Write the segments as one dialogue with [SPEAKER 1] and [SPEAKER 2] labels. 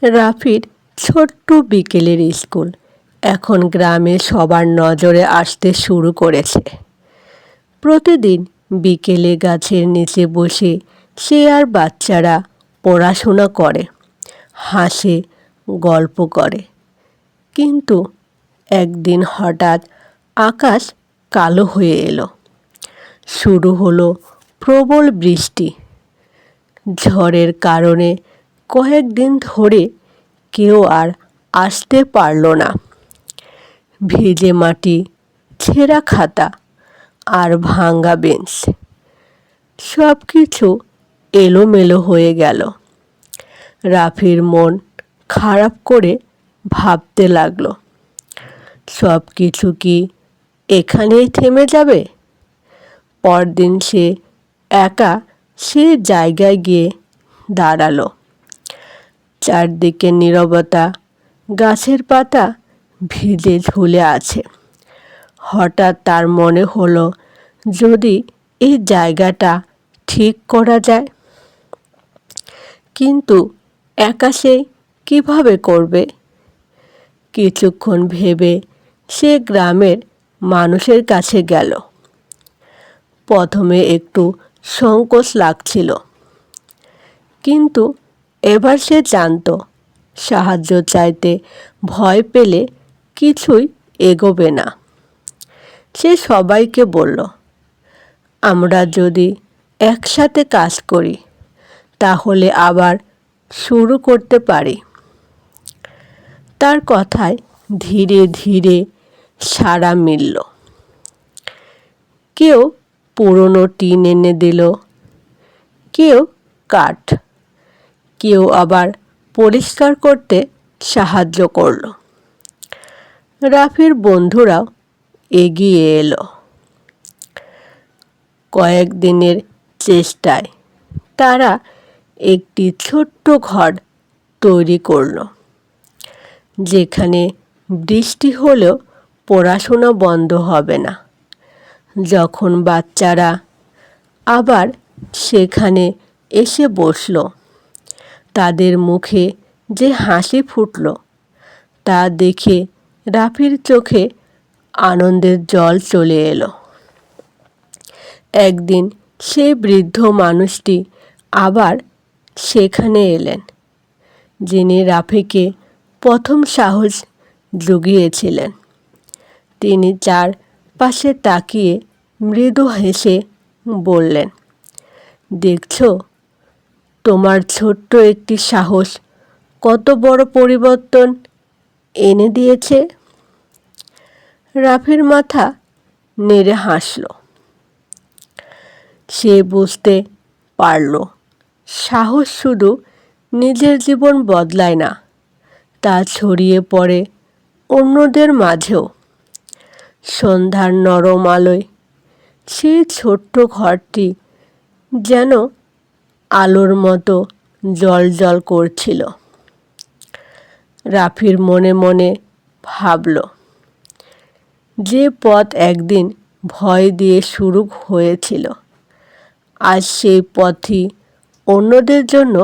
[SPEAKER 1] রাফির ছোট্ট বিকেলের স্কুল এখন গ্রামে সবার নজরে আসতে শুরু করেছে। প্রতিদিন বিকেলে গাছের নিচে বসে সে আর বাচ্চারা পড়াশোনা করে, হাসে, গল্প করে। কিন্তু একদিন হঠাৎ আকাশ কালো হয়ে এলো। শুরু হলো প্রবল বৃষ্টি। ঝড়ের কারণে কয়েকদিন ধরে কেউ আর আসতে পারল না। ভিজে মাটি, ছেঁড়া খাতা আর ভাঙা বেঞ্চ, সব কিছু এলোমেলো হয়ে গেল। রাফির মন খারাপ করে ভাবতে লাগলো, সব কিছু কি এখানেই থেমে যাবে? পরদিন সে একা সে জায়গায় গিয়ে দাঁড়ালো। চারদিকে নীরবতা, গাছের পাতা ভিজে ঝুলে আছে। হঠাৎ তার মনে হলো, যদি এই জায়গাটা ঠিক করা যায়। কিন্তু একা সে কীভাবে করবে? কিছুক্ষণ ভেবে সে গ্রামের মানুষের কাছে গেল। প্রথমে একটু সংকোচ লাগছিল, কিন্তু এবার সে জানত সাহায্য চাইতে ভয় পেলে কিছুই এগোবে না। সে সবাইকে বলল, আমরা যদি একসাথে কাজ করি তাহলে আবার শুরু করতে পারি। তার কথায় ধীরে ধীরে সাড়া মিলল। কেউ পুরনো টিন এনে দিল, কেউ কাঠ, কেউ আবার পরিষ্কার করতে সাহায্য করল। রাফির বন্ধুরাও এগিয়ে এলো। কয়েকদিনের চেষ্টায় তারা একটি ছোট্ট ঘর তৈরি করল, যেখানে বৃষ্টি হলেও পড়াশোনা বন্ধ হবে না। যখন বাচ্চারা আবার সেখানে এসে বসল, তাদের মুখে যে হাসি ফুটল তা দেখে রাফির চোখে আনন্দের জল চলে এলো। একদিন সেই বৃদ্ধ মানুষটি আবার সেখানে এলেন, যিনি রাফিকে প্রথম সাহস জুগিয়েছিলেন। তিনি চারপাশে তাকিয়ে মৃদু হেসে বললেন, দেখছো, তোমার ছোট্ট একটি সাহস কত বড় পরিবর্তন এনে দিয়েছে। রাফির মাথা নেড়ে হাসল। সে বুঝতে পারল, সাহস শুধু নিজের জীবন বদলায় না, তা ছড়িয়ে পড়ে অন্যদের মাঝেও। সন্ধ্যার নরম আলোয় সেই ছোট্ট ঘরটি যেন আলোর মতো জ্বলজ্বল করছিল। রাফির মনে মনে ভাবল, যে পথ একদিন ভয় দিয়ে শুরু হয়েছিল, আজ সেই পথই অন্যদের জন্য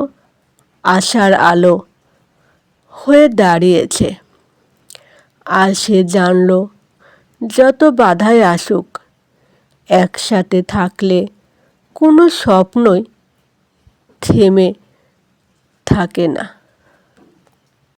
[SPEAKER 1] আশার আলো হয়ে দাঁড়িয়েছে। আর সে জানল, যত বাধাই আসুক, একসাথে থাকলে কোনো স্বপ্নই থেমে থাকে না।